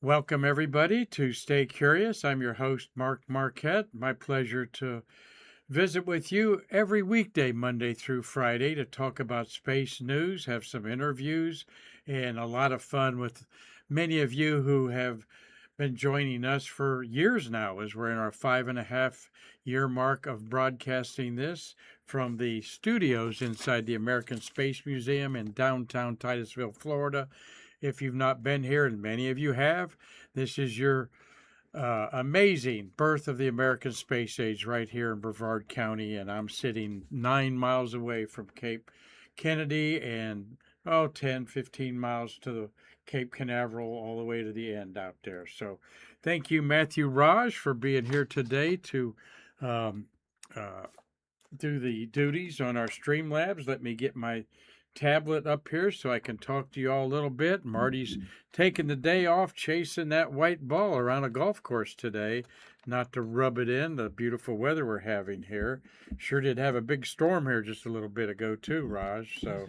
Welcome, everybody, to Stay Curious. I'm your host, Mark Marquette. My pleasure to visit with you every weekday, Monday through Friday, to talk about space news, have some interviews, and a lot of fun with many of you who have been joining us for years now, as we're in our 5.5 year mark of broadcasting this from the studios inside the American Space Museum in downtown Titusville, Florida. If you've not been here, and many of you have, this is your amazing birth of the American space age right here in Brevard County. And I'm sitting 9 miles away from Cape Kennedy and 10, 15 miles to the Cape Canaveral, all the way to the end out there. So thank you, Matthew Raj, for being here today to um, uh, do the duties on our Streamlabs. Let me get my tablet up here so I can talk to you all a little bit. Marty's taking the day off chasing that white ball around a golf course today, not to rub it in the beautiful weather we're having here. Sure did have a big storm here just a little bit ago too, Raj. So,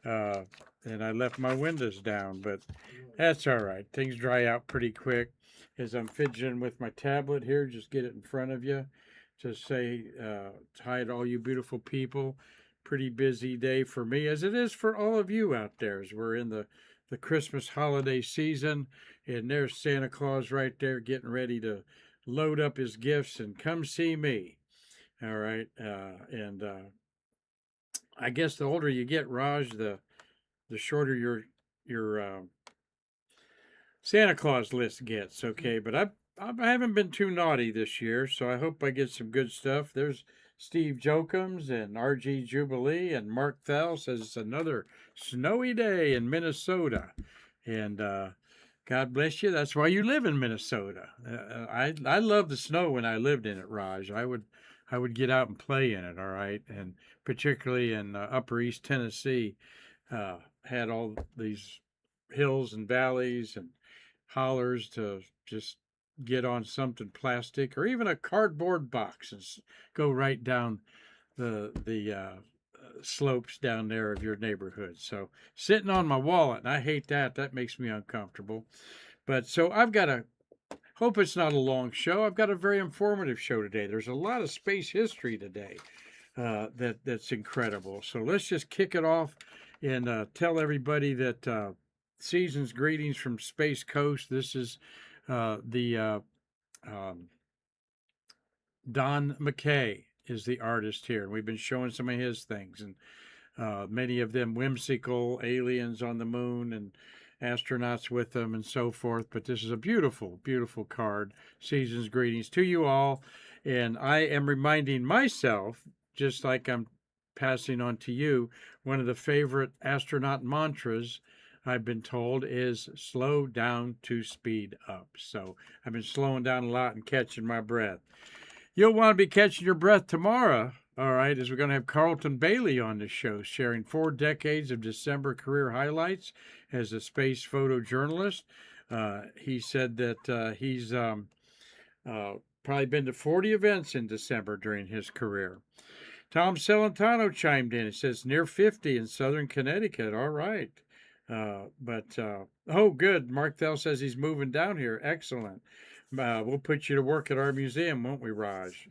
uh, and I left my windows down, but that's all right. Things dry out pretty quick. As I'm fidgeting with my tablet here, just get it in front of you. Just say hi to all you beautiful people. Pretty busy day for me, as it is for all of you out there, as we're in the Christmas holiday season. And there's Santa Claus right there getting ready to load up his gifts and come see me. All right. I guess the older you get, Raj, the shorter your Santa Claus list gets. Okay, but I haven't been too naughty this year, so I hope I get some good stuff. There's Steve Jokums and RG Jubilee, and Mark Thal says it's another snowy day in Minnesota. And God bless you. That's why you live in Minnesota. I love the snow when I lived in it, Raj. I would get out and play in it. All right, and particularly in Upper East Tennessee, had all these hills and valleys and hollers to just get on something plastic or even a cardboard box and go right down the slopes down there of your neighborhood. So sitting on my wallet, and I hate that. That makes me uncomfortable. But so I've got a hope it's not a long show. I've got a very informative show today. There's a lot of space history today that's incredible. So let's just kick it off and tell everybody that season's greetings from Space Coast. This is the um, Don McKay is the artist here, and we've been showing some of his things, and many of them whimsical aliens on the moon and astronauts with them and so forth. But this is a beautiful, beautiful card. Season's greetings to you all, and I am reminding myself, just like I'm passing on to you, one of the favorite astronaut mantras I've been told is slow down to speed up. So I've been slowing down a lot and catching my breath. You'll want to be catching your breath tomorrow, all right, as we're going to have Carlton Bailey on the show, sharing 4 decades of December career highlights as a space photojournalist. He said that he's probably been to 40 events in December during his career. Tom Celentano chimed in. It says near 50 in southern Connecticut. All right. Oh, good. Mark Thel says he's moving down here. Excellent. We'll put you to work at our museum, won't we, Raj?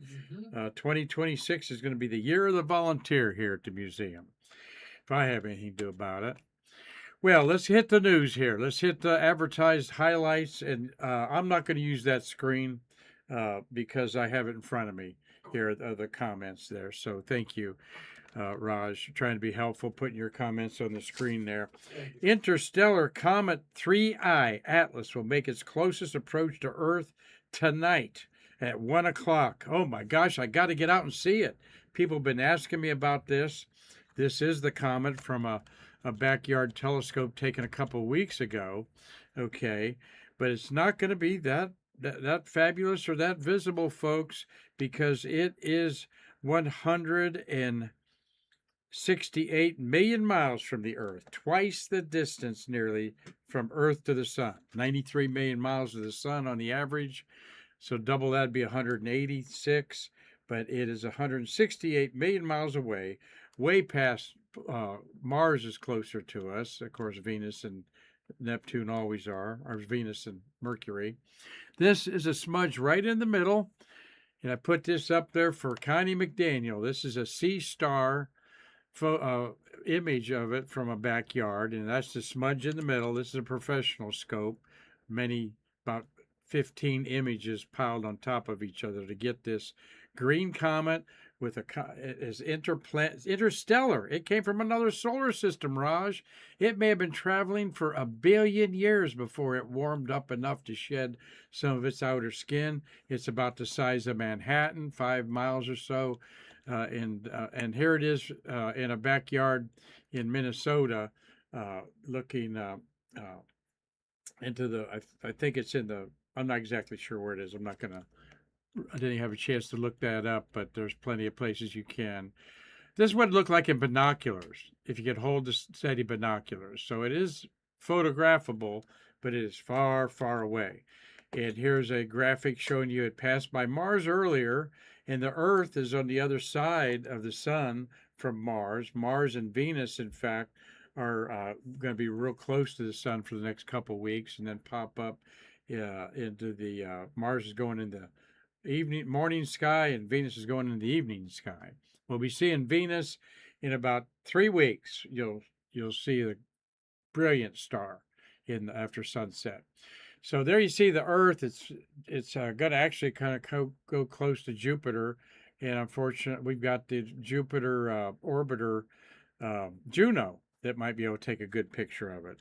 2026 is going to be the year of the volunteer here at the museum, if I have anything to do about it. Well, let's hit the news here. Let's hit the advertised highlights. And I'm not going to use that screen because I have it in front of me here, the comments there. So thank you. Raj, trying to be helpful, putting your comments on the screen there. Interstellar Comet 3I Atlas will make its closest approach to Earth tonight at 1 o'clock. Oh my gosh, I got to get out and see it. People have been asking me about this. This is the comet from a backyard telescope taken a couple of weeks ago. Okay, but it's not going to be that fabulous or that visible, folks, because it is 168 million miles from the Earth, twice the distance nearly from Earth to the Sun. 93 million miles to the Sun on the average, so double that'd be 186, but it is 168 million miles away, way past Mars is closer to us, of course, Venus and Neptune always are, or Venus and Mercury. This is a smudge right in the middle. And I put this up there for Connie McDaniel. This is a sea star image of it from a backyard, and that's the smudge in the middle. This is a professional scope, about 15 images piled on top of each other to get this green comet with is interstellar. It came from another solar system, Raj. It may have been traveling for 1 billion years before it warmed up enough to shed some of its outer skin. It's about the size of Manhattan, 5 miles or so. And here it is in a backyard in Minnesota, looking into the. I think it's in the. I'm not exactly sure where it is. I didn't have a chance to look that up, but there's plenty of places you can. This is what it looked like in binoculars, if you could hold the steady binoculars. So it is photographable, but it is far, far away. And here's a graphic showing you it passed by Mars earlier, and the Earth is on the other side of the sun from Mars. Mars and Venus, in fact, are going to be real close to the sun for the next couple weeks, and then pop up into the Mars is going in the morning sky, and Venus is going in the evening sky. We'll be seeing Venus in about 3 weeks. You'll see the brilliant star after sunset. So there you see the Earth. It's going to actually kind of go close to Jupiter, and unfortunately, we've got the Jupiter orbiter Juno that might be able to take a good picture of it.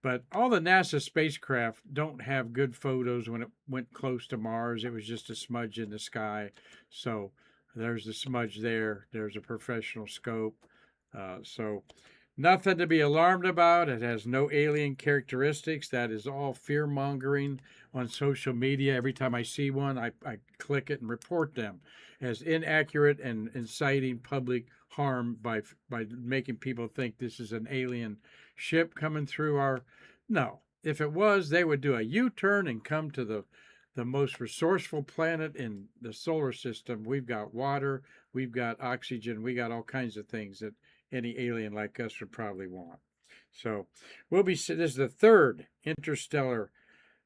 But all the NASA spacecraft don't have good photos when it went close to Mars. It was just a smudge in the sky. So there's the smudge there. There's a professional scope. So nothing to be alarmed about. It has no alien characteristics. That is all fear-mongering on social media. Every time I see one, I click it and report them as inaccurate and inciting public harm by making people think this is an alien ship coming through our. No. If it was, they would do a U-turn and come to the most resourceful planet in the solar system. We've got water, we've got oxygen, we got all kinds of things that any alien like us would probably want. So this is the third interstellar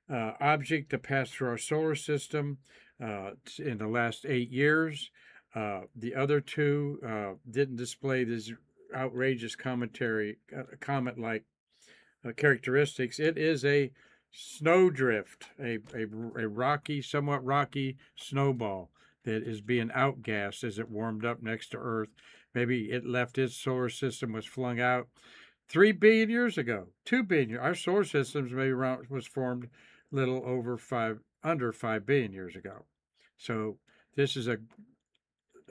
object to pass through our solar system in the last 8 years. The other two didn't display this outrageous comet-like characteristics. It is a snowdrift, a somewhat rocky snowball that is being outgassed as it warmed up next to Earth. Maybe it left its solar system, was flung out 3 billion years ago, 2 billion years. Our solar system was formed under 5 billion years ago. So this is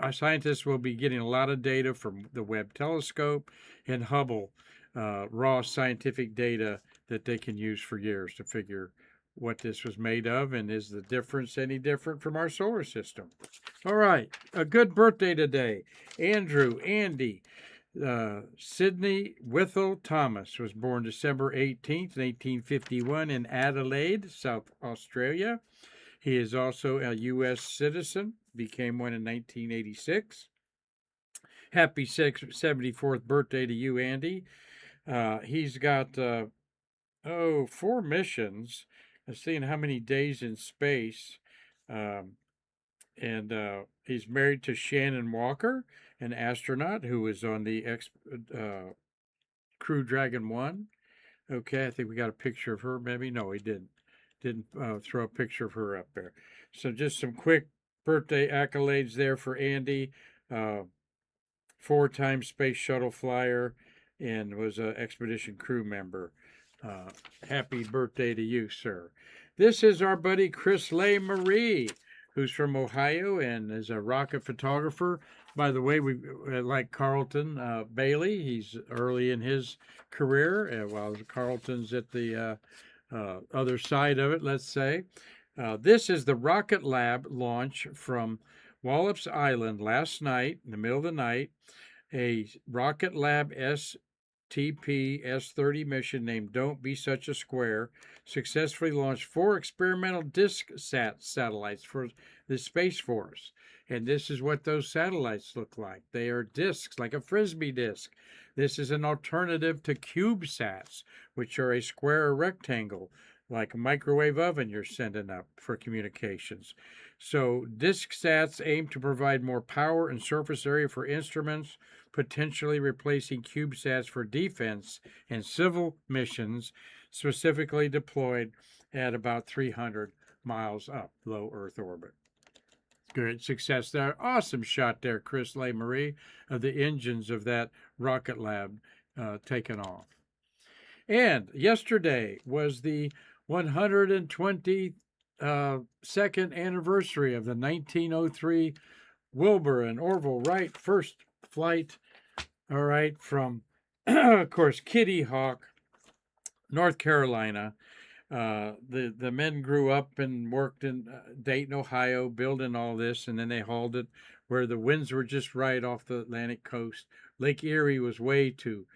our scientists will be getting a lot of data from the Webb telescope and Hubble, raw scientific data that they can use for years to figure what this was made of, and is the difference any different from our solar system. All right, a good birthday today. Andy, Sidney Withell Thomas was born December 18th, 1851 in Adelaide, South Australia. He is also a U.S. citizen, became one in 1986. Happy 74th birthday to you, Andy. He's got 4 missions. I'm seeing how many days in space. And he's married to Shannon Walker, an astronaut who was on the Crew Dragon 1. Okay, I think we got a picture of her, maybe. No, he didn't throw a picture of her up there. So just some quick birthday accolades there for Andy. 4-time space shuttle flyer and was an expedition crew member. Happy birthday to you, sir. This is our buddy Chris Marie, who's from Ohio and is a rocket photographer. By the way, we like Carlton Bailey. He's early in his career, while Carlton's at the other side of it, let's say. This is the Rocket Lab launch from Wallops Island last night, in the middle of the night. A Rocket Lab TPS-30 mission named Don't Be Such a Square successfully launched 4 experimental disk-sat satellites for the Space Force. And this is what those satellites look like. They are disks, like a Frisbee disk. This is an alternative to CubeSats, which are a square or rectangle, like a microwave oven you're sending up for communications. So disk sats aim to provide more power and surface area for instruments, potentially replacing CubeSats for defense and civil missions, specifically deployed at about 300 miles up low Earth orbit. Great success there. Awesome shot there, Chris LeMarie, of the engines of that rocket lab taking off. And yesterday was the 122nd anniversary of the 1903 Wilbur and Orville Wright first flight, all right, from, of course, Kitty Hawk, North Carolina. The men grew up and worked in Dayton, Ohio, building all this, and then they hauled it where the winds were just right off the Atlantic coast. Lake Erie was way too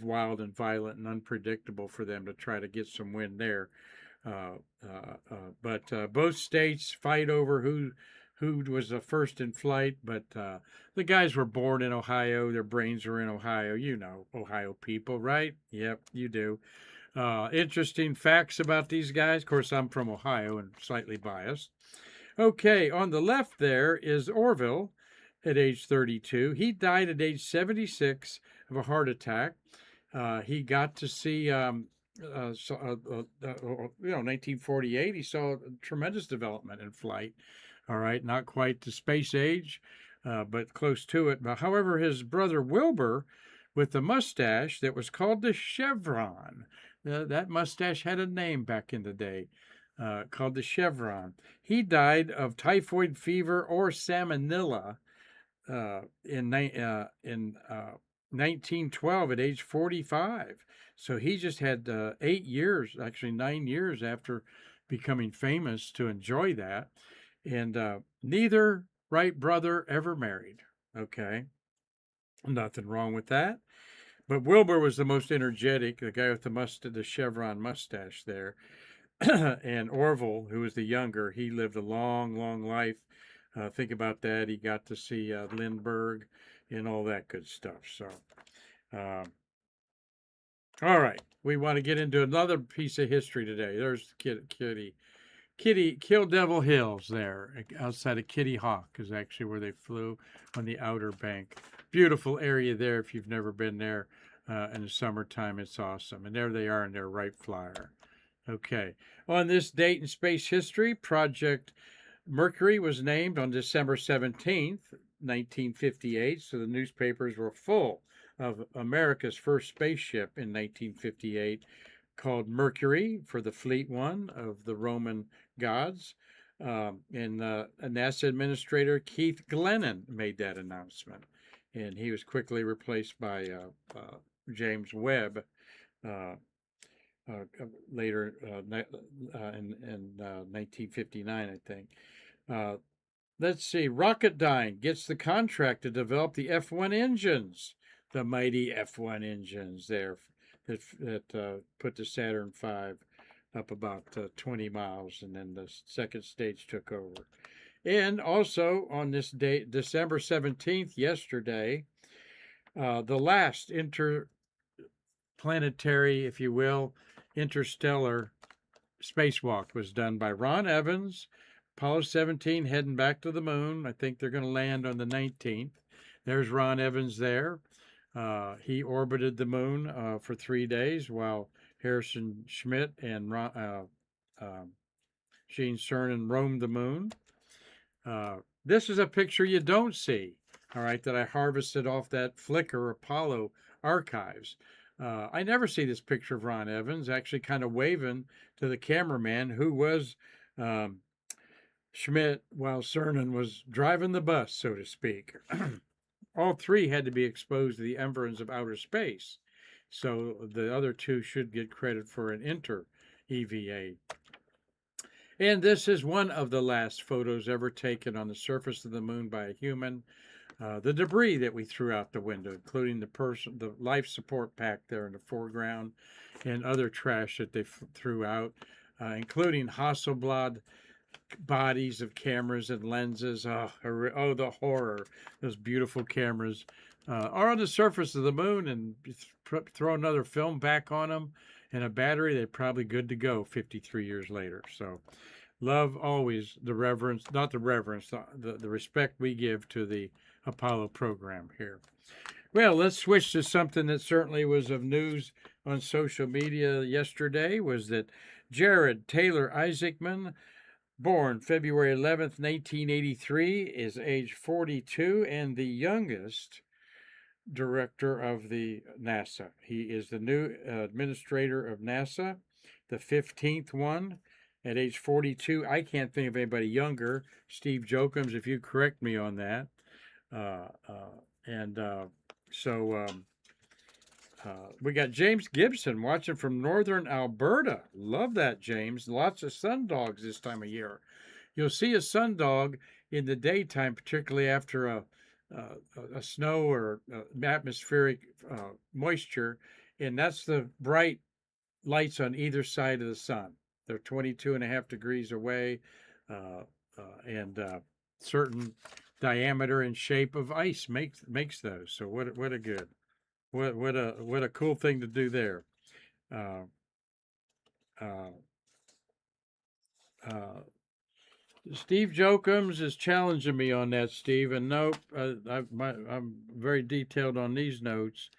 wild and violent and unpredictable for them to try to get some wind there. But both states fight over who was the first in flight. But the guys were born in Ohio. Their brains were in Ohio. You know, Ohio people, right? Yep, you do. Interesting facts about these guys. Of course, I'm from Ohio and slightly biased. Okay, on the left there is Orville at age 32. He died at age 76 of a heart attack. He got to see, 1948, he saw tremendous development in flight. All right, not quite the space age, but close to it. But however, his brother Wilbur, with the mustache that was called the Chevron, that mustache had a name back in the day, called the Chevron. He died of typhoid fever or salmonella in 1912 at age 45. So he just had 8 years, actually 9 years after becoming famous to enjoy that. And neither Wright brother ever married. Okay, nothing wrong with that. But Wilbur was the most energetic, the guy with the Chevron mustache there. And Orville, who was the younger, he lived a long, long life. Think about that. He got to see Lindbergh and all that good stuff. So, all right. We want to get into another piece of history today. There's Kill Devil Hills there, outside of Kitty Hawk is actually where they flew on the Outer Bank. Beautiful area there if you've never been there in the summertime. It's awesome. And there they are in their Wright Flyer. Okay. On this date in space history, Project Mercury was named on December 17th, 1958. So the newspapers were full of America's first spaceship in 1958, called Mercury for the Fleet One of the Roman gods. And NASA Administrator Keith Glennon made that announcement. And he was quickly replaced by James Webb later in 1959, I think. Let's see. Rocketdyne gets the contract to develop the F1 engines, the mighty F1 engines there that put the Saturn V up about 20 miles, and then the second stage took over. And also on this date, December 17th, yesterday, the last interplanetary, if you will, interstellar spacewalk was done by Ron Evans. Apollo 17 heading back to the moon. I think they're going to land on the 19th. There's Ron Evans there. He orbited the moon for 3 days while Harrison Schmitt and Gene Cernan roamed the moon. This is a picture you don't see, all right, that I harvested off that Flickr Apollo archives. I never see this picture of Ron Evans actually kind of waving to the cameraman who was Schmitt while Cernan was driving the bus, so to speak. All three had to be exposed to the environs of outer space. So the other two should get credit for an inter-EVA. And this is one of the last photos ever taken on the surface of the moon by a human. the debris that we threw out the window, including the life support pack there in the foreground, and other trash that they threw out, including Hasselblad bodies of cameras and lenses. Oh, the horror! Those beautiful cameras are on the surface of the moon, and throw another film back on them and a battery, they're probably good to go 53 years later. So, love always the reverence, not the reverence, the respect we give to the Apollo program here. Well, let's switch to something that certainly was of news on social media yesterday. Was that Jared Taylor Issacman, born February 11th, 1983, is age 42 and the youngest director of the NASA. He is the new administrator of NASA, the 15th one at age 42. I can't think of anybody younger. Steve Jokums, if you correct me on that. We got James Gibson watching from northern Alberta. Love that, James. Lots of sun dogs this time of year. You'll see a sun dog in the daytime, particularly after a snow or atmospheric moisture, and that's the bright lights on either side of the sun. They're 22.5 degrees away, and certain diameter and shape of ice makes those. So what a good, what a cool thing to do there. Steve Jokums is challenging me on that, Steve, and nope, I'm very detailed on these notes.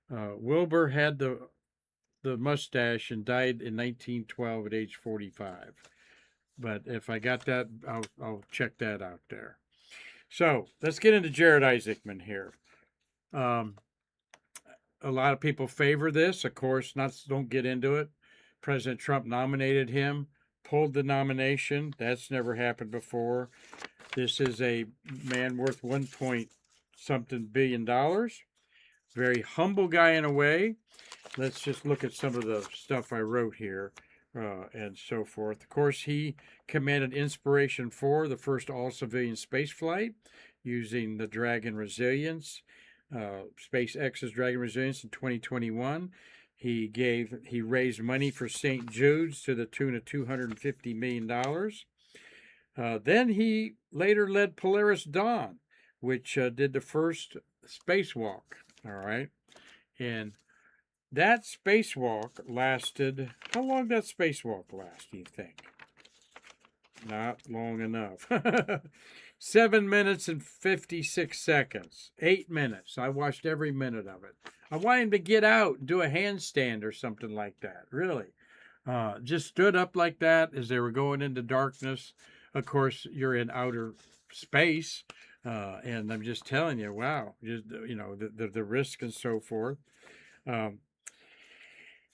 Wilbur had the mustache and died in 1912 at age 45. But if I got that, I'll check that out there. So let's get into Jared Issacman here. A lot of people favor this. Of course, don't get into it. President Trump nominated him, pulled the nomination. That's never happened before. This is a man worth 1-point-something billion. Very humble guy in a way. Let's just look at some of the stuff I wrote here and so forth. Of course, he commanded Inspiration 4, the first all-civilian space flight, using the Dragon Resilience, SpaceX's Dragon Resilience in 2021. He raised money for St. Jude's to the tune of $250 million. Then he later led Polaris Dawn, which did the first spacewalk. All right. And that spacewalk lasted, how long did that spacewalk last, do you think? Not long enough. 7 minutes and 56 seconds. 8 minutes. I watched every minute of it. I wanted him to get out and do a handstand or something like that, really. Just stood up like that as they were going into darkness. Of course, you're in outer space. And I'm just telling you, wow, just, the risk and so forth.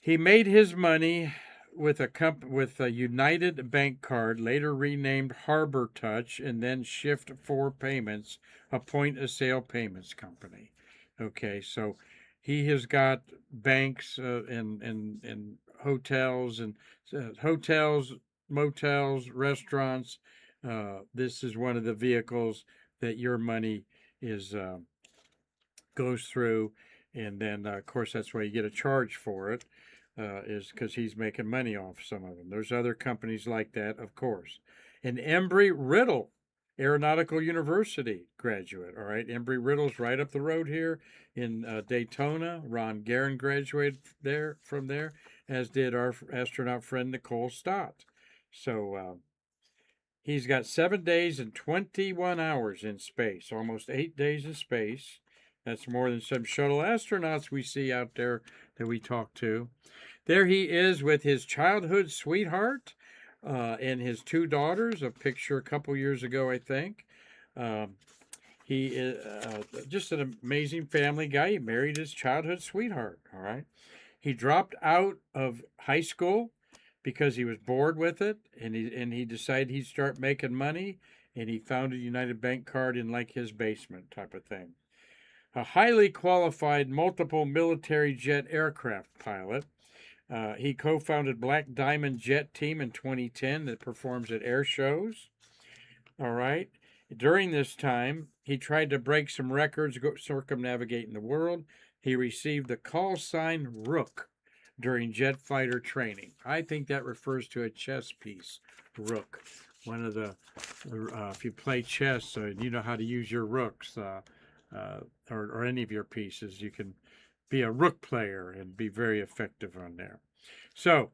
He made his money with a United Bank card, later renamed Harbor Touch, and then Shift 4 Payments, a point-of-sale payments company. Okay, so he has got banks and hotels and hotels, motels, restaurants. This is one of the vehicles that your money goes through, and then of course that's why you get a charge for it. Is because he's making money off some of them. There's other companies like that, of course. And Embry-Riddle, Aeronautical University graduate. All right, Embry-Riddle's right up the road here in Daytona. Ron Guerin graduated from there, as did our astronaut friend Nicole Stott. So he's got 7 days and 21 hours in space, almost 8 days in space. That's more than some shuttle astronauts we see out there that we talk to. There he is with his childhood sweetheart and his 2 daughters, a picture a couple years ago, I think. He is just an amazing family guy. He married his childhood sweetheart, all right? He dropped out of high school because he was bored with it, and he decided he'd start making money, and he found a United Bank card in like his basement type of thing. A highly qualified multiple military jet aircraft pilot. He co-founded Black Diamond Jet Team in 2010 that performs at air shows. All right. During this time, He tried to break some records, circumnavigating the world. He received the call sign Rook during jet fighter training. I think that refers to a chess piece, Rook. One of the, if you play chess, you know how to use your rooks, or any of your pieces. You can be a rook player and be very effective on there. So,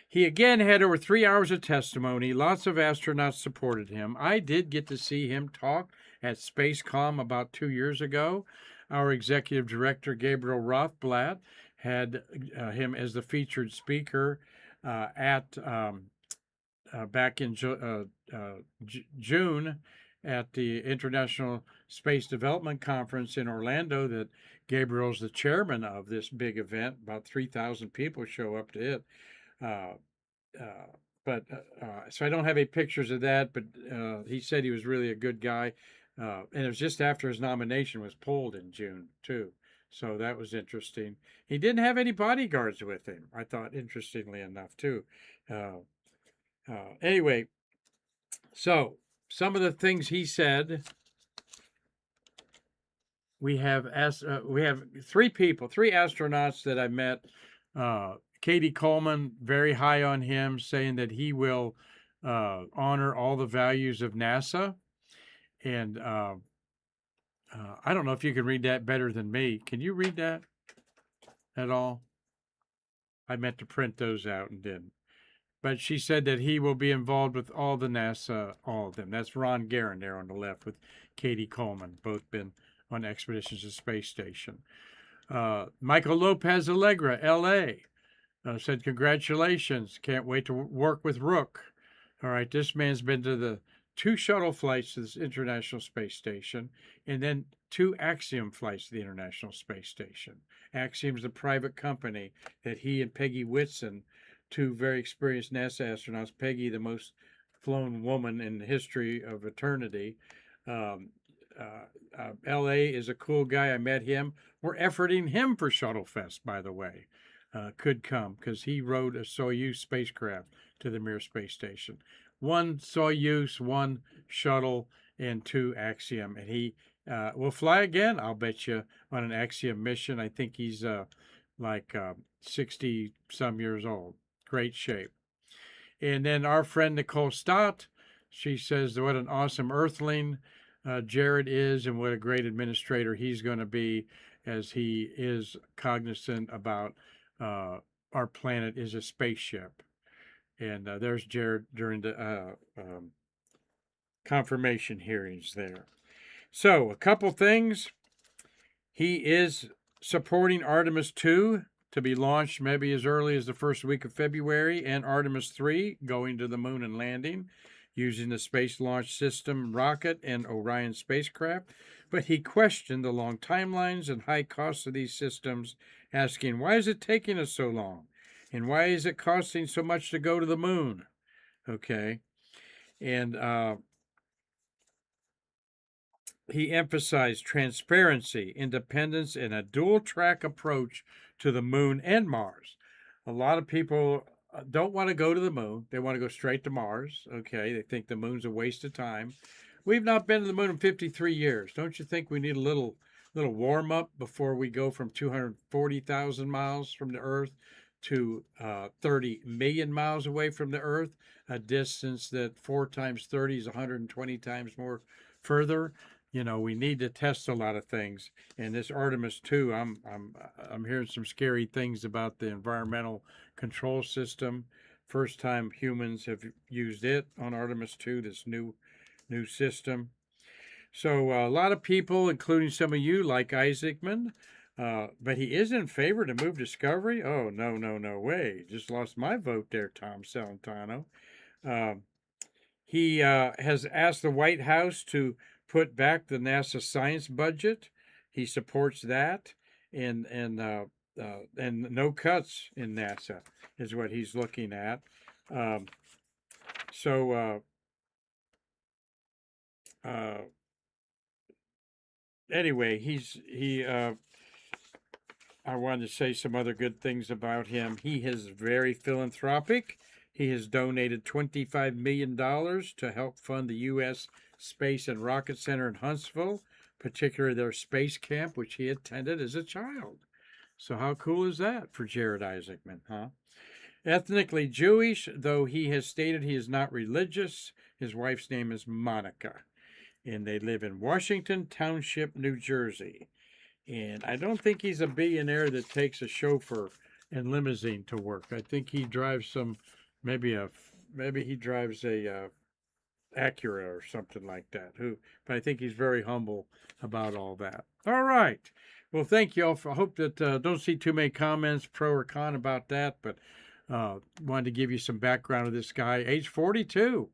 he again had over 3 hours of testimony. Lots of astronauts supported him. I did get to see him talk at SpaceCom about 2 years ago. Our executive director, Gabriel Rothblatt, had him as the featured speaker at back in June at the International Space Development Conference in Orlando that Gabriel's the chairman of this big event. About 3,000 people show up to it. So I don't have any pictures of that, but he said he was really a good guy. And it was just after his nomination was pulled in June, too. So that was interesting. He didn't have any bodyguards with him, I thought, interestingly enough, too. Anyway, so some of the things he said. We have 3 astronauts that I met. Katie Coleman, very high on him, saying that he will honor all the values of NASA. And I don't know if you can read that better than me. Can you read that at all? I meant to print those out and didn't. But she said that he will be involved with all the NASA, all of them. That's Ron Guerin there on the left with Katie Coleman, both been on expeditions to space station. Michael Lopez Allegra, L.A., said, congratulations. Can't wait to work with Rook. All right, this man's been to the 2 shuttle flights to this International Space Station and then 2 Axiom flights to the International Space Station. Axiom's the private company that he and Peggy Whitson, 2 very experienced NASA astronauts, Peggy, the most flown woman in the history of eternity. L.A. is a cool guy. I met him. We're efforting him for Shuttle Fest, by the way. Could come because he rode a Soyuz spacecraft to the Mir space station. 1 Soyuz, 1 shuttle, and 2 Axiom. And he will fly again, I'll bet you, on an Axiom mission. I think he's 60-some years old. Great shape. And then our friend Nicole Stott, she says what an awesome earthling Jared is and what a great administrator he's going to be, as he is cognizant about our planet is a spaceship. And there's Jared during the confirmation hearings there. So a couple things. He is supporting Artemis 2 to be launched maybe as early as the first week of February, and Artemis 3 going to the moon and landing using the Space Launch System rocket and Orion spacecraft. But he questioned the long timelines and high costs of these systems, asking, why is it taking us so long? And why is it costing so much to go to the moon? Okay. And he emphasized transparency, independence, and a dual-track approach to the moon and Mars. A lot of people don't want to go to the moon. They want to go straight to Mars. Okay. They think the moon's a waste of time. We've not been to the moon in 53 years. Don't you think we need a little warm-up before we go from 240,000 miles from the Earth to 30 million miles away from the Earth, a distance that 4 times 30 is 120 times more further? You know, we need to test a lot of things. And this Artemis 2, I'm hearing some scary things about the environmental control system. First time humans have used it on Artemis 2, this new system. So a lot of people, including some of you, like Issacman, but he is in favor to move Discovery. Oh, no way. Just lost my vote there, Tom Celentano. He has asked the White House to put back the NASA science budget. He supports that, and no cuts in NASA is what he's looking at. Anyway, I wanted to say some other good things about him. He is very philanthropic. He has donated $25 million to help fund the U.S. Space and Rocket Center in Huntsville, particularly their space camp, which he attended as a child. So how cool is that for Jared Isaacman, huh? Ethnically Jewish, though he has stated he is not religious. His wife's name is Monica, and they live in Washington Township, New Jersey. And I don't think he's a billionaire that takes a chauffeur and limousine to work. I think he drives some, maybe he drives a Acura or something like that. But I think he's very humble about all that. All right. Well, thank you all. I hope that don't see too many comments pro or con about that, but wanted to give you some background of this guy, age 42.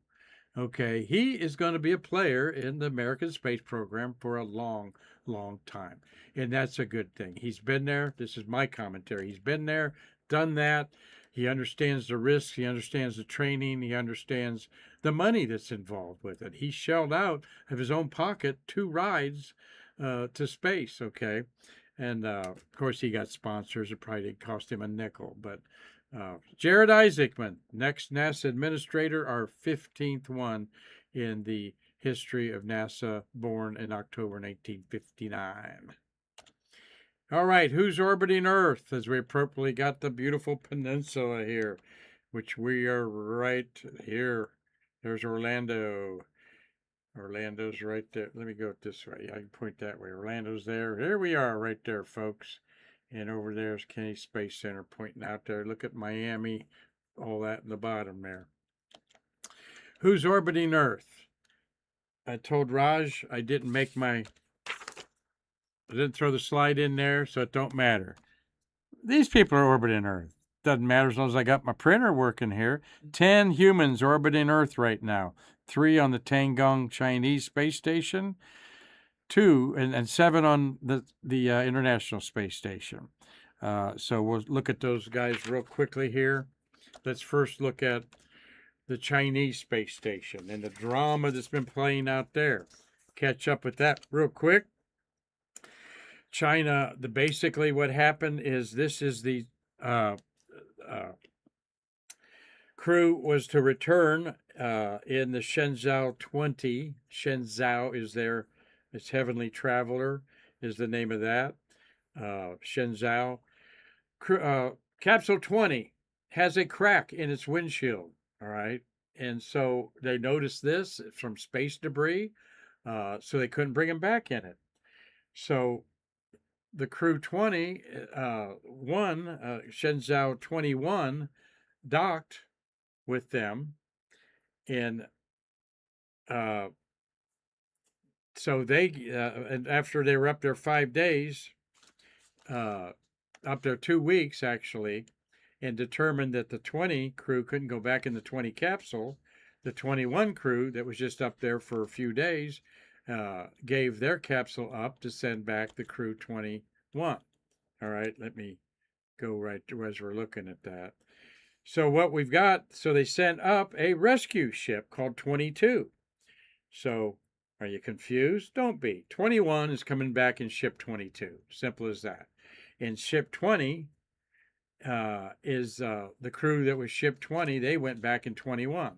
Okay, he is going to be a player in the American space program for a long, long time. And that's a good thing. He's been there. This is my commentary. He's been there, done that. He understands the risks. He understands the training. He understands the money that's involved with it. He shelled out of his own pocket 2 rides to space, okay? And, of course, he got sponsors. It probably didn't cost him a nickel, but Jared Isaacman, next NASA administrator, our 15th one in the history of NASA, born in October 1959. All right, who's orbiting Earth? As we appropriately got the beautiful peninsula here, which we are right here. There's Orlando. Orlando's right there. Let me go this way. I can point that way. Orlando's there. Here we are right there, folks. And over there's Kennedy Space Center pointing out there. Look at Miami, all that in the bottom there. Who's orbiting Earth? I told Raj I didn't throw the slide in there, so it don't matter. These people are orbiting Earth. Doesn't matter as long as I got my printer working here. 10 humans orbiting Earth right now. 3 on the Tiangong Chinese space station. 2 and 7 on the International Space Station. So we'll look at those guys real quickly here. Let's first look at the Chinese space station and the drama that's been playing out there. Catch up with that real quick. China, basically what happened is this is the crew was to return in the Shenzhou 20. Shenzhou is there. It's Heavenly Traveler is the name of that. Shenzhou. Capsule 20 has a crack in its windshield. All right. And so they noticed this from space debris. So they couldn't bring him back in it. So the crew 21, Shenzhou 21, docked with them. And so they, and after they were up there 5 days, up there 2 weeks actually, and determined that the 20 crew couldn't go back in the 20 capsule, the 21 crew that was just up there for a few days gave their capsule up to send back the crew 21. All right, let me go right as we're looking at that. So what we've got, so they sent up a rescue ship called 22. So are you confused? Don't be. 21 is coming back in ship 22. Simple as that. And ship 20 is the crew that was ship 20. They went back in 21.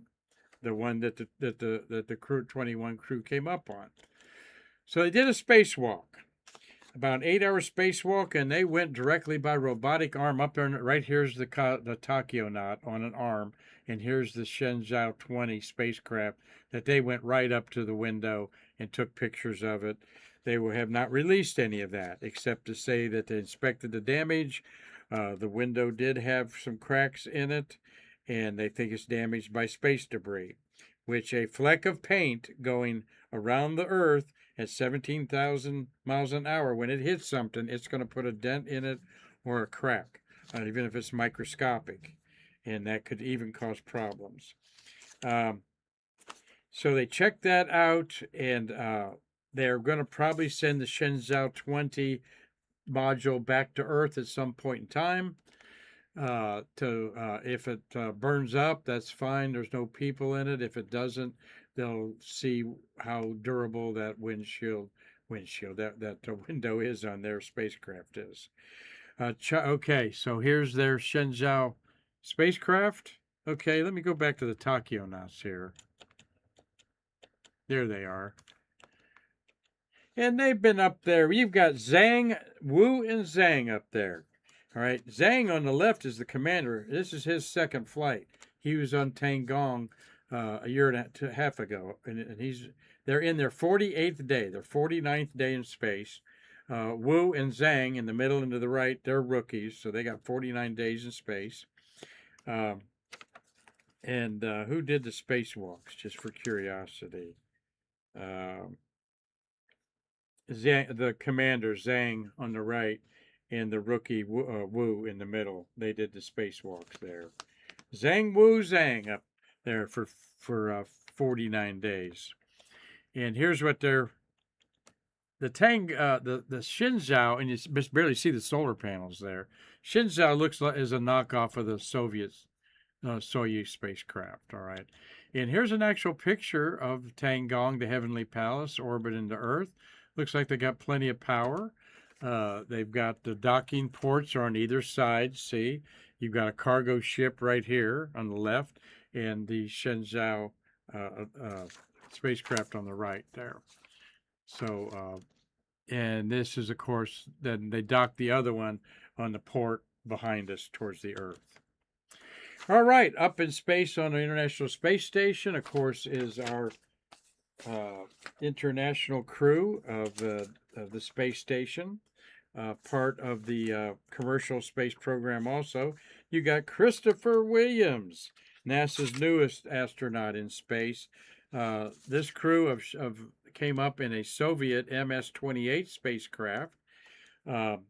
The one that the crew 21 crew came up on. So they did a spacewalk, about an 8-hour spacewalk, and they went directly by robotic arm up there. Right here's the Tachyonaut on an arm, and here's the Shenzhou 20 spacecraft that they went right up to the window and took pictures of it. They have not released any of that, except to say that they inspected the damage. The window did have some cracks in it, and they think it's damaged by space debris, which a fleck of paint going around the Earth at 17,000 miles an hour, when it hits something, it's going to put a dent in it or a crack, even if it's microscopic, and that could even cause problems. So they checked that out, and they're going to probably send the Shenzhou 20 module back to Earth at some point in time. If it burns up, that's fine. There's no people in it. If it doesn't, they'll see how durable that windshield that the window is on their spacecraft is. Okay, so here's their Shenzhou spacecraft. Okay, let me go back to the Tachionauts here. There they are. And they've been up there. You've got Zhang, Wu, and Zhang up there. All right. Zhang on the left is the commander. This is his second flight. He was on Tiangong a year and a half ago. And they're in their 48th day, their 49th day in space. Wu and Zhang in the middle and to the right, they're rookies. So they got 49 days in space. And who did the spacewalks, just for curiosity? Zhang, the commander Zhang on the right, and the rookie Wu in the middle. They did the spacewalks there. Zhang Wu Zhang up there for 49 days. And here's what they're the Shenzhou, and you barely see the solar panels there. Shenzhou looks like is a knockoff of the Soviet Soyuz spacecraft. All right. And here's an actual picture of Tiangong, the Heavenly Palace, orbiting the Earth. Looks like they got plenty of power. They've got the docking ports are on either side. See, you've got a cargo ship right here on the left, and the Shenzhou spacecraft on the right there. So, and this is, of course, then they dock the other one on the port behind us towards the Earth. All right, up in space on the International Space Station, of course, is our international crew of the space station, part of the commercial space program also. You got Christopher Williams, NASA's newest astronaut in space. This crew came up in a Soviet MS-28 spacecraft on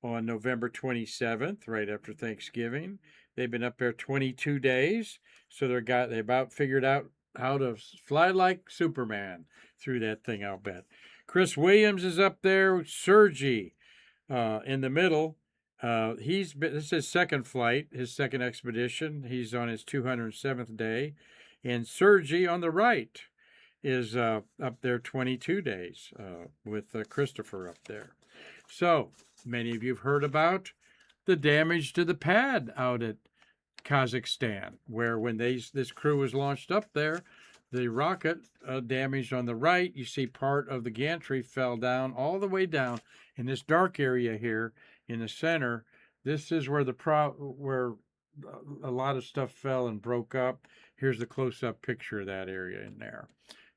November 27th, right after Thanksgiving. They've been up there 22 days, so they about figured out how to fly like Superman through that thing, I'll bet. Chris Williams is up there. Sergey in the middle. This is his second flight, his second expedition. He's on his 207th day. And Sergey on the right is up there 22 days with Christopher up there. So, many of you have heard about the damage to the pad out at Kazakhstan, where when this crew was launched up there, the rocket damaged on the right. You see part of the gantry fell down all the way down in this dark area here in the center. This is where where a lot of stuff fell and broke up. Here's the close-up picture of that area in there,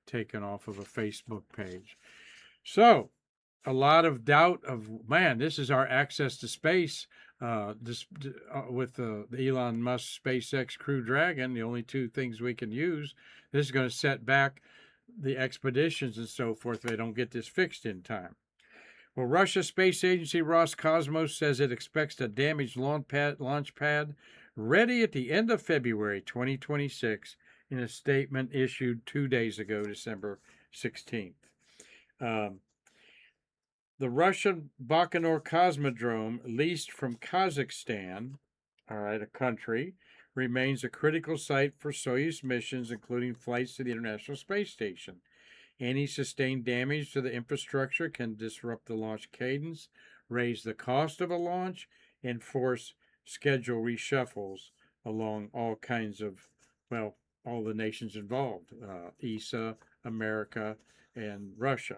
taken off of a Facebook page. So, a lot of doubt of, man, this is our access to space. With the Elon Musk SpaceX Crew Dragon, the only two things we can use. This is going to set back the expeditions and so forth if they don't get this fixed in time. Well, Russia's space agency Roscosmos says it expects a damaged launch pad ready at the end of February 2026 in a statement issued 2 days ago, December 16th. The Russian Baikonur Cosmodrome, leased from Kazakhstan, all right, a country, remains a critical site for Soyuz missions, including flights to the International Space Station. Any sustained damage to the infrastructure can disrupt the launch cadence, raise the cost of a launch, and force schedule reshuffles along all kinds of, well, all the nations involved, ESA, America, and Russia.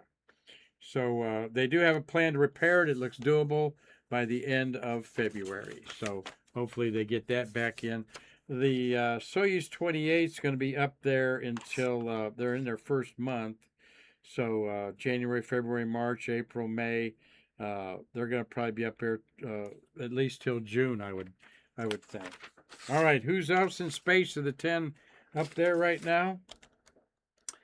So they do have a plan to repair it. It looks doable by the end of February. So hopefully they get that back in. The Soyuz 28 is going to be up there until they're in their first month. So January, February, March, April, May. They're going to probably be up there at least till June, I would think. All right, who's else in space of the 10 up there right now?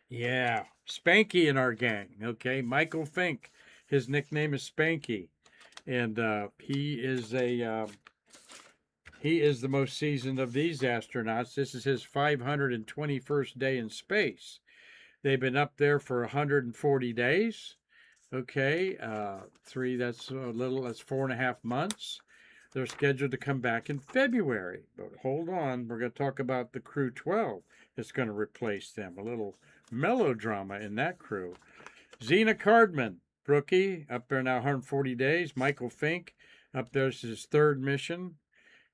Yeah, Spanky in our gang. Okay, Michael Fink. His nickname is Spanky, and he is the most seasoned of these astronauts. This is his 521st day in space. They've been up there for 140 days. Okay, that's 4.5 months. They're scheduled to come back in February. But hold on, we're going to talk about the Crew 12 that's going to replace them. A little melodrama in that crew. Zena Cardman, rookie, up there now 140 days. Michael Fink, up there is his third mission.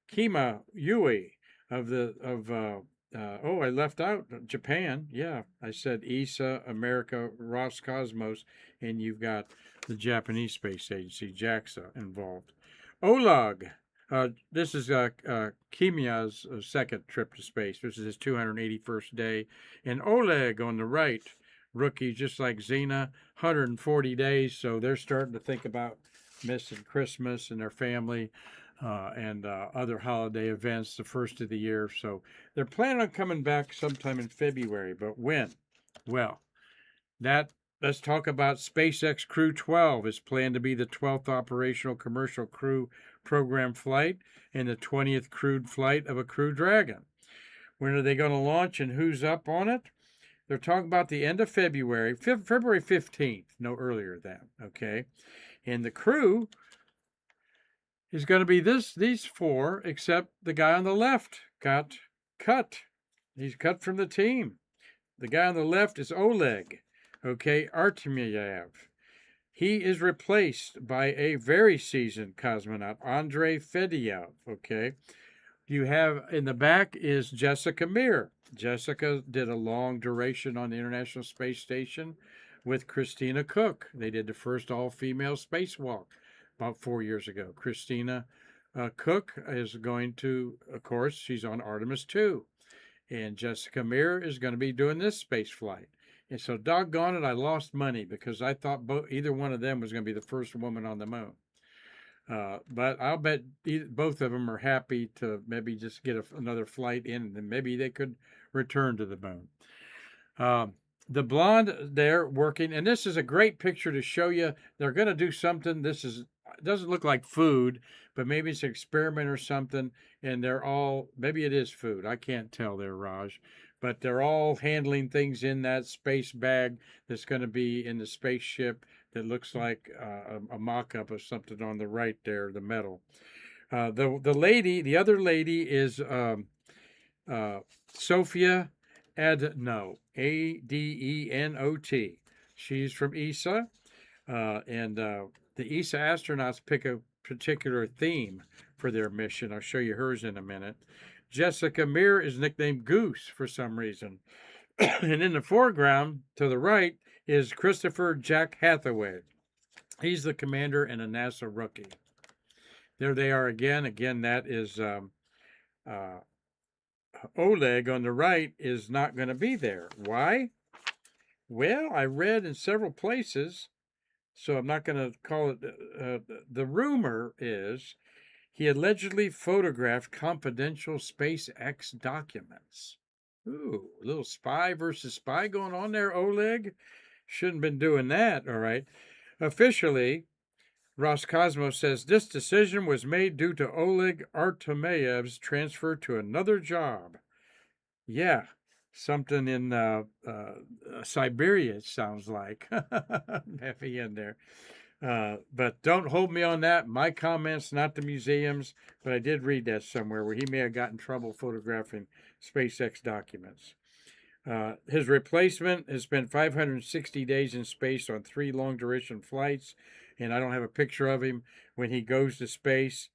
Kima Yui, oh, I left out Japan. Yeah, I said ESA, America, Roscosmos, and you've got the Japanese Space Agency, JAXA, involved. Oleg, this is Kimia's second trip to space. This is his 281st day. And Oleg on the right, rookie, just like Xena, 140 days. So they're starting to think about missing Christmas and their family and other holiday events the first of the year. So they're planning on coming back sometime in February. But when? Well, that let's talk about SpaceX Crew 12 is planned to be the 12th operational commercial crew program flight and the 20th crewed flight of a Crew Dragon. When are they going to launch and who's up on it? They're talking about the end of February, February 15th, no earlier than, okay? And the crew is going to be these four, except the guy on the left got cut. He's cut from the team. The guy on the left is Oleg, okay, Artemyev. He is replaced by a very seasoned cosmonaut, Andrei Fedyaev, okay. You have in the back is Jessica Meir. Jessica did a long duration on the International Space Station with Christina Cook. They did the first all-female spacewalk about 4 years ago. Christina Cook is going to, of course, she's on Artemis 2. And Jessica Meir is going to be doing this space flight. And so, doggone it, I lost money because I thought either one of them was going to be the first woman on the moon. But I'll bet both of them are happy to maybe just get another flight in, and then maybe they could return to the moon. The blonde there working, and this is a great picture to show you. They're going to do something. It doesn't look like food, but maybe it's an experiment or something. And they're all, maybe it is food. I can't tell there, Raj. But they're all handling things in that space bag that's going to be in the spaceship that looks like a mock-up of something on the right there, the metal. The other lady is Sophia Adenot, Adenot. She's from ESA, and the ESA astronauts pick a particular theme for their mission. I'll show you hers in a minute. Jessica Meir is nicknamed Goose for some reason. And in the foreground, to the right, is Christopher Jack Hathaway. He's the commander and a NASA rookie. There they are again. Again, that is Oleg on the right is not going to be there. Why? Well, I read in several places, so I'm not going to call it. The rumor is he allegedly photographed confidential SpaceX documents. Ooh, a little spy versus spy going on there, Oleg. Shouldn't have been doing that, all right. Officially, Roscosmos says this decision was made due to Oleg Artemyev's transfer to another job. Yeah, something in Siberia, it sounds like. Happy in there. But don't hold me on that. My comments, not the museum's, but I did read that somewhere where he may have gotten in trouble photographing SpaceX documents. His replacement has spent 560 days in space on 3 long-duration flights, and I don't have a picture of him when he goes to space.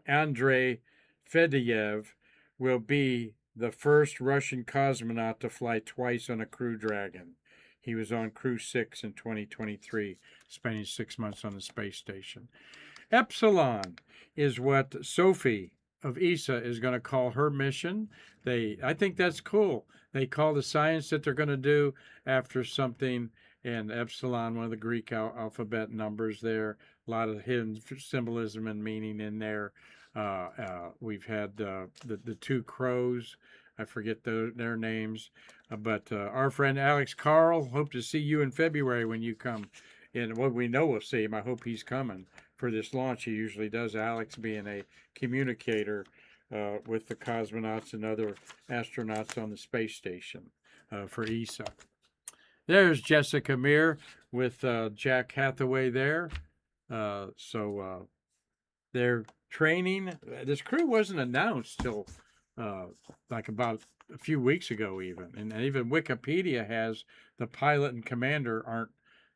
Andrei Fedyaev will be the first Russian cosmonaut to fly twice on a Crew Dragon. He was on Crew 6 in 2023, spending 6 months on the space station. Epsilon is what Sophie of ESA is going to call her mission. I think that's cool. They call the science that they're going to do after something, and Epsilon, one of the Greek alphabet numbers there. A lot of hidden symbolism and meaning in there. We've had the 2 crows. I forget their names. But our friend Alex Carl, hope to see you in February when you come. And what we know we'll see him. I hope he's coming for this launch. He usually does, Alex being a communicator with the cosmonauts and other astronauts on the space station for ESA. There's Jessica Meir with Jack Hathaway there. So they're training. This crew wasn't announced till like about a few weeks ago even. And even Wikipedia has the pilot and commander aren't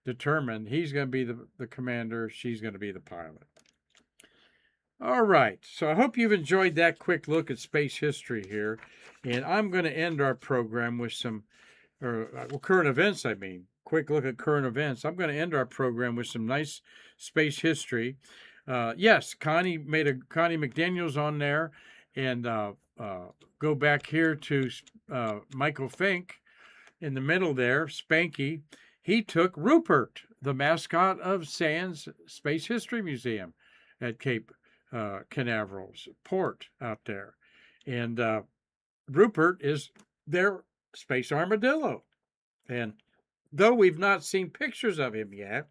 determined. He's going to be the commander. She's going to be the pilot. All right. So I hope you've enjoyed that quick look at space history here. And I'm going to end our program with some, current events, I mean. Quick look at current events. I'm going to end our program with some nice space history. Yes, Connie McDaniel's on there. And go back here to Michael Fink in the middle there, Spanky. He took Rupert, the mascot of Sands Space History Museum at Cape Canaveral's port out there. And Rupert is their space armadillo. And though we've not seen pictures of him yet,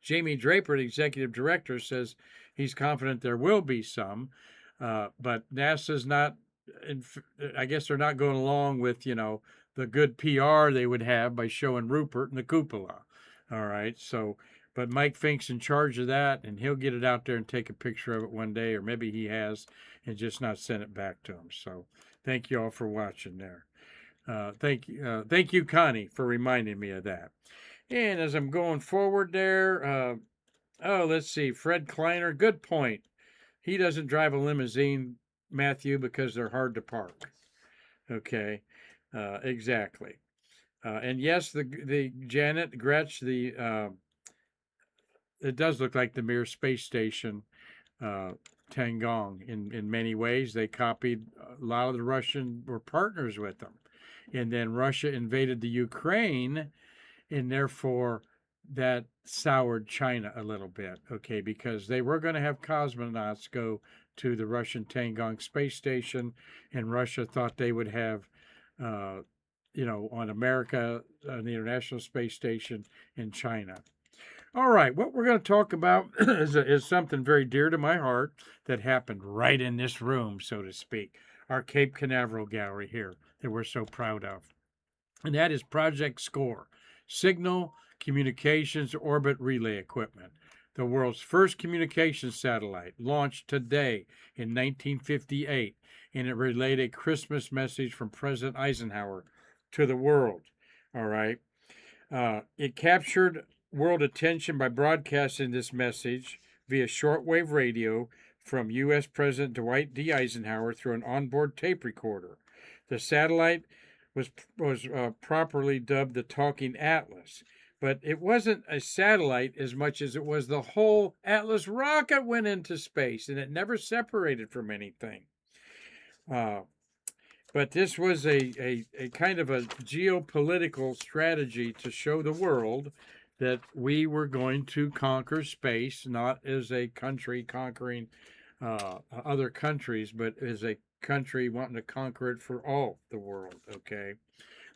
Jamie Draper, the executive director, says he's confident there will be some. But NASA's not, I guess they're not going along with, the good PR they would have by showing Rupert in the cupola. All right. So, but Mike Fink's in charge of that, and he'll get it out there and take a picture of it one day, or maybe he has, and just not send it back to him. So, thank you all for watching there. Thank you, Connie, for reminding me of that. And as I'm going forward there, let's see, Fred Kleiner, good point. He doesn't drive a limousine, Matthew, because they're hard to park. Okay, exactly. And yes, the Janet Gretsch, it does look like the Mir space station, Tiangong. In many ways, they copied a lot of the Russian were partners with them, and then Russia invaded the Ukraine, and therefore that soured China a little bit. Okay, because they were going to have cosmonauts go to the Russian Tiangong space station, and Russia thought they would have, on America, on the International Space Station in China. All right, what we're going to talk about is something very dear to my heart that happened right in this room, so to speak, our Cape Canaveral gallery here that we're so proud of. And that is Project SCORE, Signal Communications Orbit Relay Equipment, the world's first communications satellite, launched today in 1958, and it relayed a Christmas message from President Eisenhower to the world. All right. It captured world attention by broadcasting this message via shortwave radio from U.S. President Dwight D. Eisenhower through an onboard tape recorder. The satellite was properly dubbed the Talking Atlas, but it wasn't a satellite as much as it was the whole Atlas rocket went into space, and it never separated from anything. But this was a kind of a geopolitical strategy to show the world that we were going to conquer space, not as a country conquering other countries, but as a country wanting to conquer it for all the world. Okay,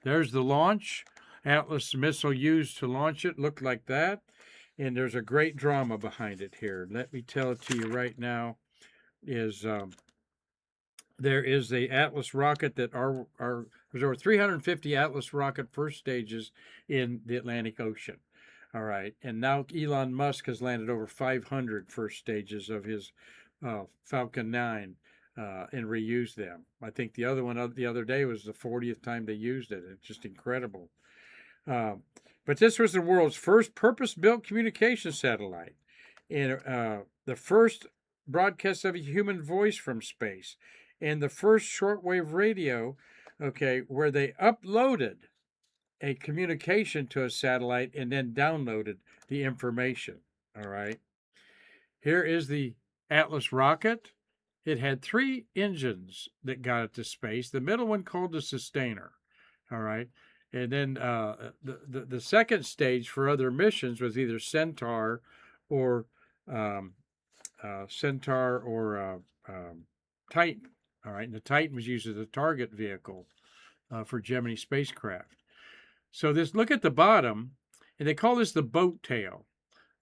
there's the launch. Atlas missile used to launch it looked like that, and there's a great drama behind it here. Let me tell it to you right now. There is the Atlas rocket that there's over 350 Atlas rocket first stages in the Atlantic Ocean. All right, and now Elon Musk has landed over 500 first stages of his Falcon 9 and reused them. I think the other one the other day was the 40th time they used it. It's just incredible. But this was the world's first purpose-built communication satellite, and the first broadcast of a human voice from space, and the first shortwave radio, okay, where they uploaded a communication to a satellite and then downloaded the information. All right. Here is the Atlas rocket. It had 3 engines that got it to space. The middle one called the sustainer. All right. And then the second stage for other missions was either Centaur or Titan. All right. And the Titan was used as a target vehicle for Gemini spacecraft. So look at the bottom, and they call this the boat tail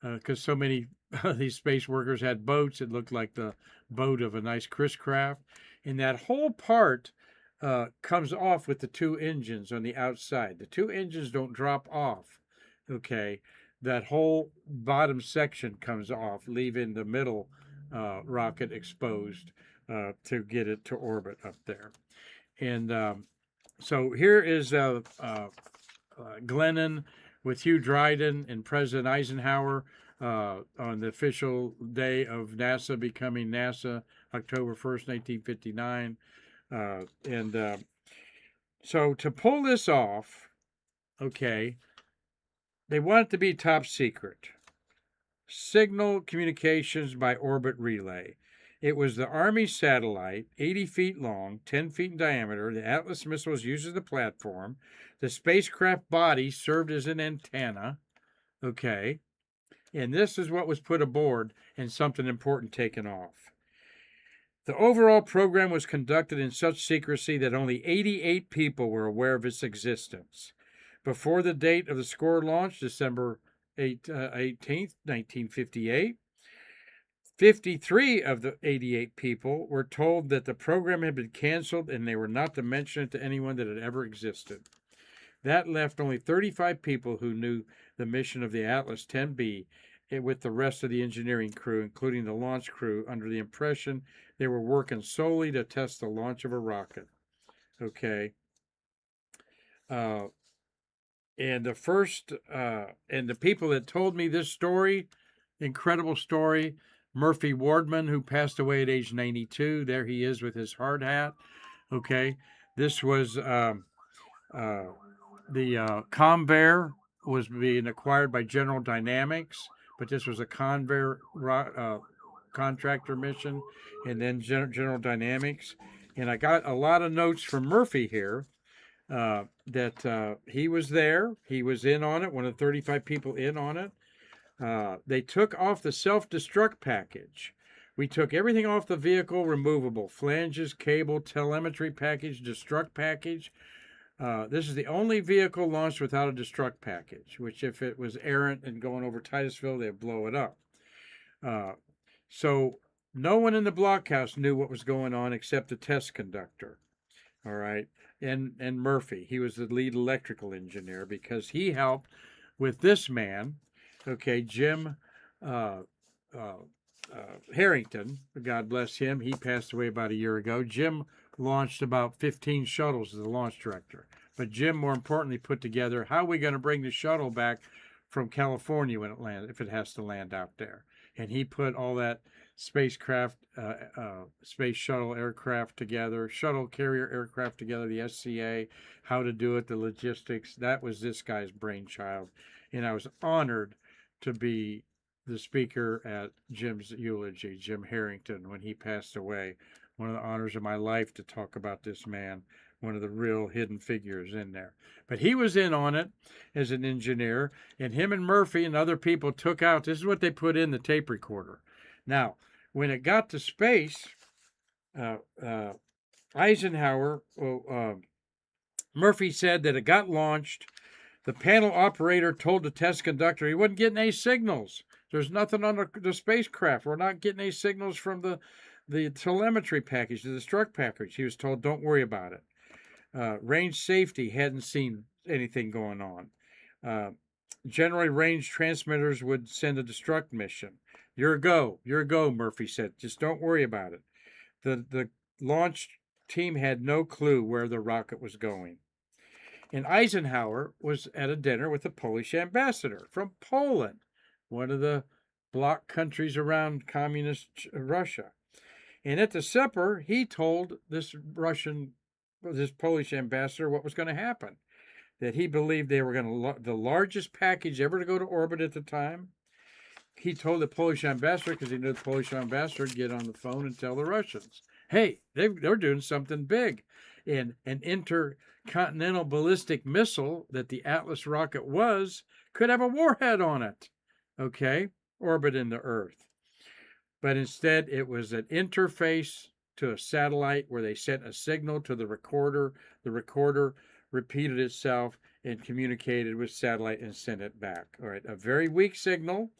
because so many of these space workers had boats. It looked like the boat of a nice Chris craft. And that whole part comes off with the 2 engines on the outside. The 2 engines don't drop off, okay? That whole bottom section comes off, leaving the middle rocket exposed to get it to orbit up there. And so here is Glennon with Hugh Dryden and President Eisenhower on the official day of NASA becoming NASA, October 1st, 1959. So to pull this off, okay, they want it to be top secret. Signal communications by orbit relay. It was the Army satellite, 80 feet long, 10 feet in diameter. The Atlas missile was used as the platform. The spacecraft body served as an antenna. Okay. And this is what was put aboard and something important taken off. The overall program was conducted in such secrecy that only 88 people were aware of its existence. Before the date of the score launch, December 18th, 1958, 53 of the 88 people were told that the program had been canceled and they were not to mention it to anyone that it ever existed. That left only 35 people who knew the mission of the Atlas 10B, with the rest of the engineering crew, including the launch crew, under the impression they were working solely to test the launch of a rocket. Okay. And the people that told me this story, incredible story, Murphy Wardman, who passed away at age 92. There he is with his hard hat. Okay. This was the Convair was being acquired by General Dynamics, but this was a Convair contractor mission, and then General Dynamics. And I got a lot of notes from Murphy here that he was there. He was in on it, one of the 35 people in on it. They took off the self-destruct package. We took everything off the vehicle, removable, flanges, cable, telemetry package, destruct package. This is the only vehicle launched without a destruct package, which if it was errant and going over Titusville, they'd blow it up. So no one in the blockhouse knew what was going on except the test conductor. All right. And Murphy, he was the lead electrical engineer because he helped with this man, okay, Jim Harrington, God bless him. He passed away about a year ago. Jim launched about 15 shuttles as the launch director. But Jim, more importantly, put together how are we going to bring the shuttle back from California when it lands, if it has to land out there. And he put all that spacecraft, space shuttle aircraft together, shuttle carrier aircraft together, the SCA, how to do it, the logistics. That was this guy's brainchild. And I was honored to be the speaker at Jim's eulogy, Jim Harrington, when he passed away. One of the honors of my life to talk about this man, one of the real hidden figures in there. But he was in on it as an engineer, and him and Murphy and other people took out, this is what they put in the tape recorder. Now, when it got to space, Eisenhower, Murphy said that it got launched. The panel operator told the test conductor he wasn't getting any signals. There's nothing on the spacecraft. We're not getting any signals from the telemetry package, the destruct package. He was told, don't worry about it. Range safety hadn't seen anything going on. Generally, range transmitters would send a destruct mission. You're a go, Murphy said. Just don't worry about it. The launch team had no clue where the rocket was going. And Eisenhower was at a dinner with the Polish ambassador from Poland, one of the bloc countries around communist Russia. And at the supper, he told this Polish ambassador what was going to happen. That he believed they were going to, the largest package ever to go to orbit at the time. He told the Polish ambassador, because he knew the Polish ambassador would get on the phone and tell the Russians, hey, they're doing something big. And an intercontinental ballistic missile that the Atlas rocket was could have a warhead on it, okay, orbiting the Earth. But instead, it was an interface to a satellite where they sent a signal to the recorder. The recorder repeated itself and communicated with satellite and sent it back. All right, a very weak signal.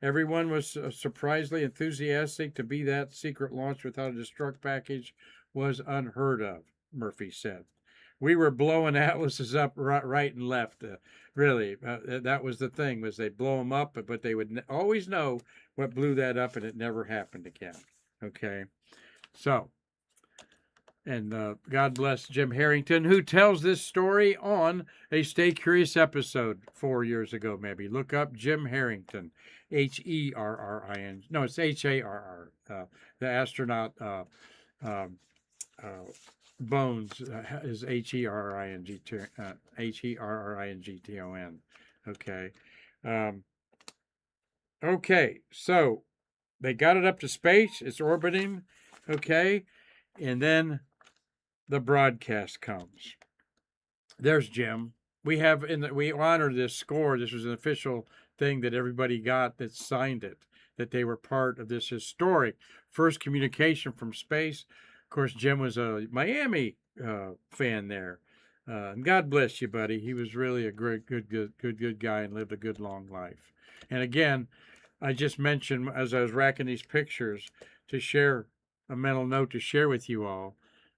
Everyone was surprisingly enthusiastic to be that secret launch without a destruct package was unheard of, Murphy said. We were blowing Atlases up right and left. Really, that was the thing, was they blow them up, but they would always know what blew that up, and it never happened again. Okay, so And God bless Jim Harrington, who tells this story on a Stay Curious episode 4 years ago, maybe. Look up Jim Harrington, Herrin. No, it's Harr. The astronaut um, uh, bones is Herrington. Okay. Um, okay, so they got it up to space. It's orbiting. Okay. And then the broadcast comes. There's Jim. We have we honor this score. This was an official thing that everybody got that signed it, that they were part of this historic first communication from space. Of course, Jim was a Miami fan there. And God bless you, buddy. He was really a great, good guy and lived a good, long life. And again, I just mentioned as I was racking these pictures to share a mental note to share with you all.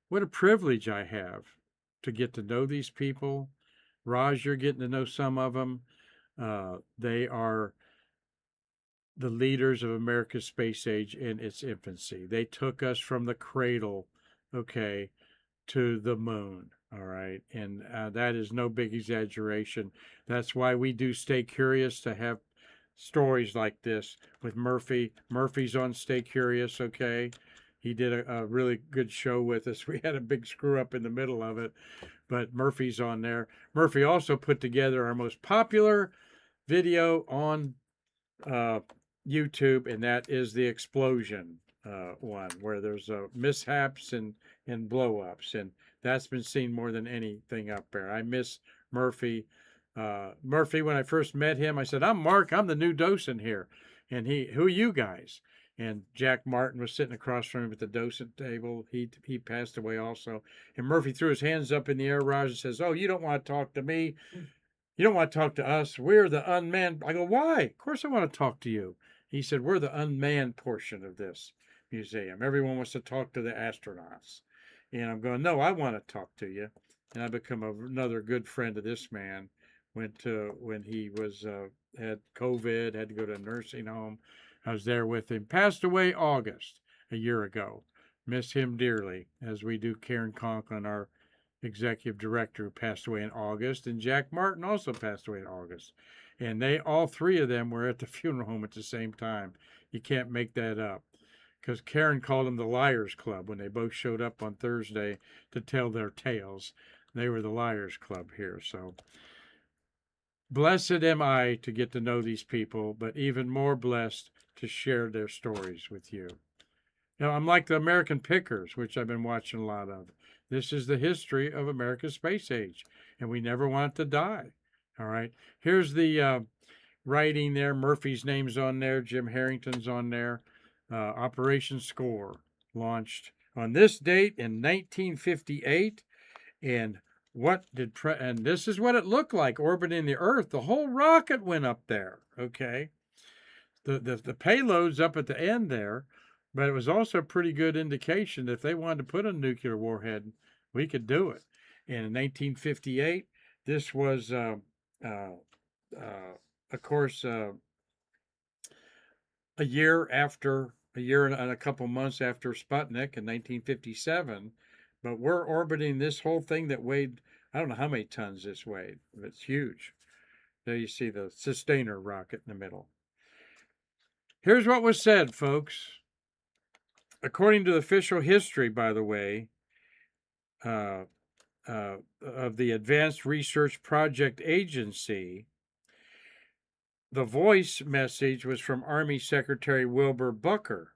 What a privilege I have to get to know these people. Raj, you're getting to know some of them. They are the leaders of America's space age in its infancy. They took us from the cradle, okay, to the moon. All right. And that is no big exaggeration. That's why we do Stay Curious, to have stories like this with Murphy. Murphy's on Stay Curious, okay? He did a really good show with us. We had a big screw up in the middle of it, but Murphy's on there. Murphy also put together our most popular video on YouTube, and that is the explosion one, where there's mishaps and blow-ups, and that's been seen more than anything up there. I miss Murphy. Murphy, when I first met him, I said, "I'm Mark. I'm the new docent here." And who are you guys? And Jack Martin was sitting across from him at the docent table. He passed away also. And Murphy threw his hands up in the air, Raj, and says, "Oh, you don't want to talk to me. You don't want to talk to us. We're the unmanned." I go, "Why? Of course I want to talk to you." He said, "We're the unmanned portion of this museum. Everyone wants to talk to the astronauts." And I'm going, "No, I want to talk to you." And I become another good friend of this man. When he was had COVID, had to go to a nursing home. I was there with him. Passed away August, a year ago. Miss him dearly, as we do Karen Conklin, our executive director, who passed away in August, and Jack Martin also passed away in August. And all three of them were at the funeral home at the same time. You can't make that up. Because Karen called them the Liars Club when they both showed up on Thursday to tell their tales. They were the Liars Club here. So blessed am I to get to know these people, but even more blessed to share their stories with you. Now, I'm like the American Pickers, which I've been watching a lot of. This is the history of America's space age, and we never want it to die. All right. Here's the writing there. Murphy's name's on there. Jim Harrington's on there. Operation Score launched on this date in 1958, and and this is what it looked like orbiting the Earth. The whole rocket went up there. Okay. The payload's up at the end there, but it was also a pretty good indication that if they wanted to put a nuclear warhead, we could do it. And in 1958, this was, of course, a year and a couple months after Sputnik in 1957. But we're orbiting this whole thing that weighed, I don't know how many tons this weighed, but it's huge. There you see the sustainer rocket in the middle. Here's what was said, folks. According to the official history, by the way, of the Advanced Research Project Agency, the voice message was from Army Secretary Wilbur Brucker.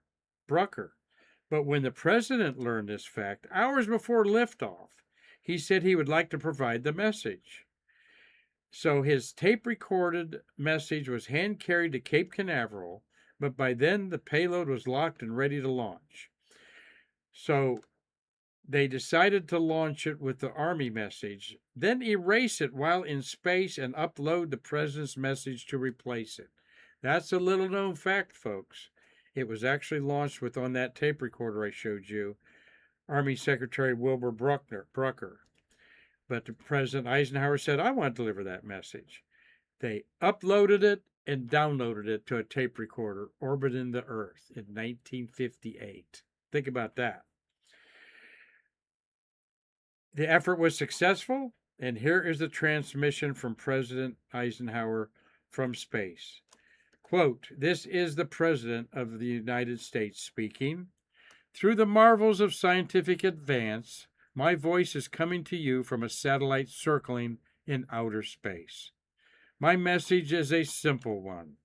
But when the president learned this fact, hours before liftoff, he said he would like to provide the message. So his tape-recorded message was hand-carried to Cape Canaveral, but by then the payload was locked and ready to launch. So they decided to launch it with the Army message, then erase it while in space and upload the president's message to replace it. That's a little-known fact, folks. It was actually launched with, on that tape recorder I showed you, Army Secretary Wilbur Brucker. But the President Eisenhower said, "I want to deliver that message." They uploaded it and downloaded it to a tape recorder orbiting the Earth in 1958. Think about that. The effort was successful, and here is the transmission from President Eisenhower from space. Quote, "This is the President of the United States speaking. Through the marvels of scientific advance, my voice is coming to you from a satellite circling in outer space. My message is a simple one.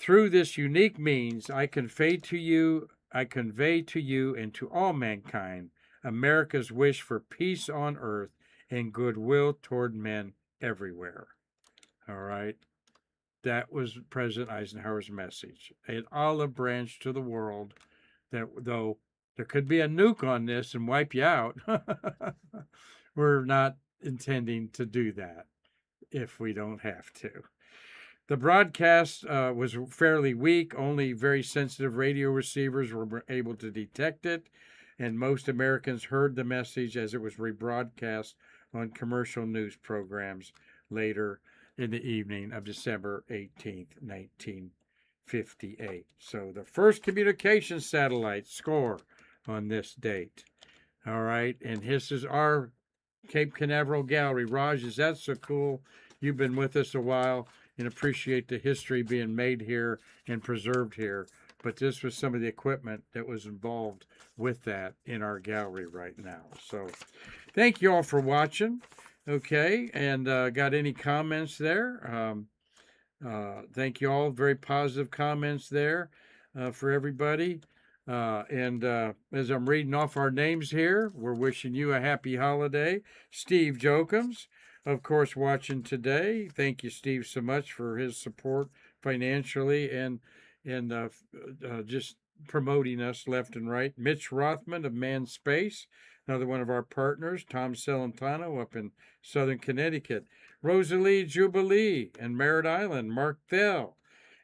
Through this unique means, I convey to you and to all mankind America's wish for peace on earth and goodwill toward men everywhere." All right. That was President Eisenhower's message. An olive branch to the world that though there could be a nuke on this and wipe you out, we're not intending to do that if we don't have to. The broadcast was fairly weak. Only very sensitive radio receivers were able to detect it, and most Americans heard the message as it was rebroadcast on commercial news programs later in the evening of December 18th, 1958. So the first communication satellite score on this date. All right, and this is our Cape Canaveral Gallery. Raj, is that so cool? You've been with us a while and appreciate the history being made here and preserved here. But this was some of the equipment that was involved with that in our gallery right now. So thank you all for watching. Okay, and got any comments there? Thank you all. Very positive comments there for everybody. And as I'm reading off our names here, we're wishing you a happy holiday. Steve Jokums, of course, watching today. Thank you, Steve, so much for his support financially and just promoting us left and right. Mitch Rothman of Man Space, another one of our partners. Tom Celentano up in Southern Connecticut. Rosalie Jubilee and Merritt Island. Mark Thell.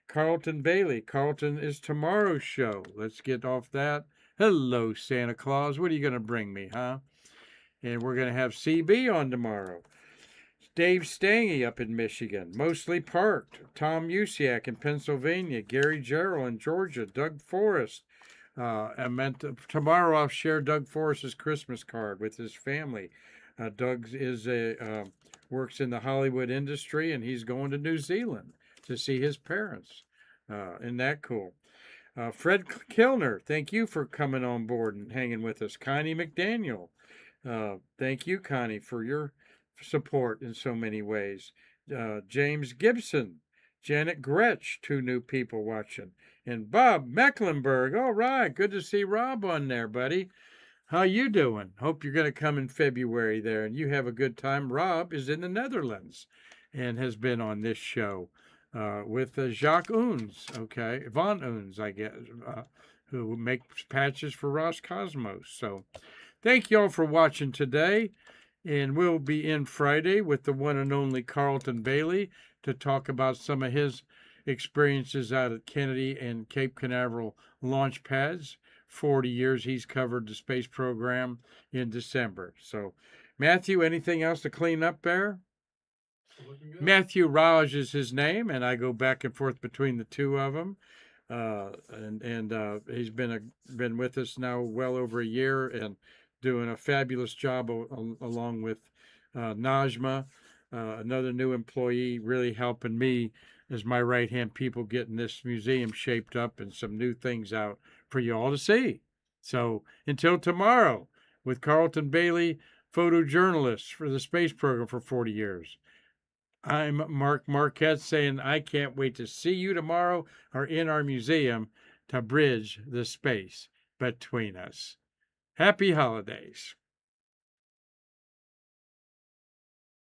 Carlton Bailey. Carlton is tomorrow's show. Let's get off that. Hello, Santa Claus. What are you going to bring me, huh? And we're going to have CB on tomorrow. Dave Stange up in Michigan. Mostly Parked. Tom Usiak in Pennsylvania. Gary Gerald in Georgia. Doug Forrest. Tomorrow I'll share Doug Forrest's Christmas card with his family. Doug works in the Hollywood industry, and he's going to New Zealand to see his parents. Isn't that cool? Fred Kilner, thank you for coming on board and hanging with us. Connie McDaniel, thank you, Connie, for your support in so many ways. James Gibson, Janet Gretsch, 2 new people watching. And Bob Mecklenburg, all right, good to see Rob on there, buddy. How you doing? Hope you're going to come in February there and you have a good time. Rob is in the Netherlands and has been on this show with Jacques Oons, okay, Von Oons, I guess, who makes patches for Roscosmos. So thank you all for watching today, and we'll be in Friday with the one and only Carlton Bailey to talk about some of his experiences out at Kennedy and Cape Canaveral launch pads. 40 years he's covered the space program in December. So, Matthew, anything else to clean up there? Matthew Raj is his name, and I go back and forth between the two of them. He's been with us now well over a year and doing a fabulous job along with Najma, another new employee, really helping me as my right-hand people getting this museum shaped up and some new things out for you all to see. So until tomorrow, with Carlton Bailey, photojournalist for the space program for 40 years. I'm Mark Marquette saying I can't wait to see you tomorrow or in our museum to bridge the space between us. Happy holidays.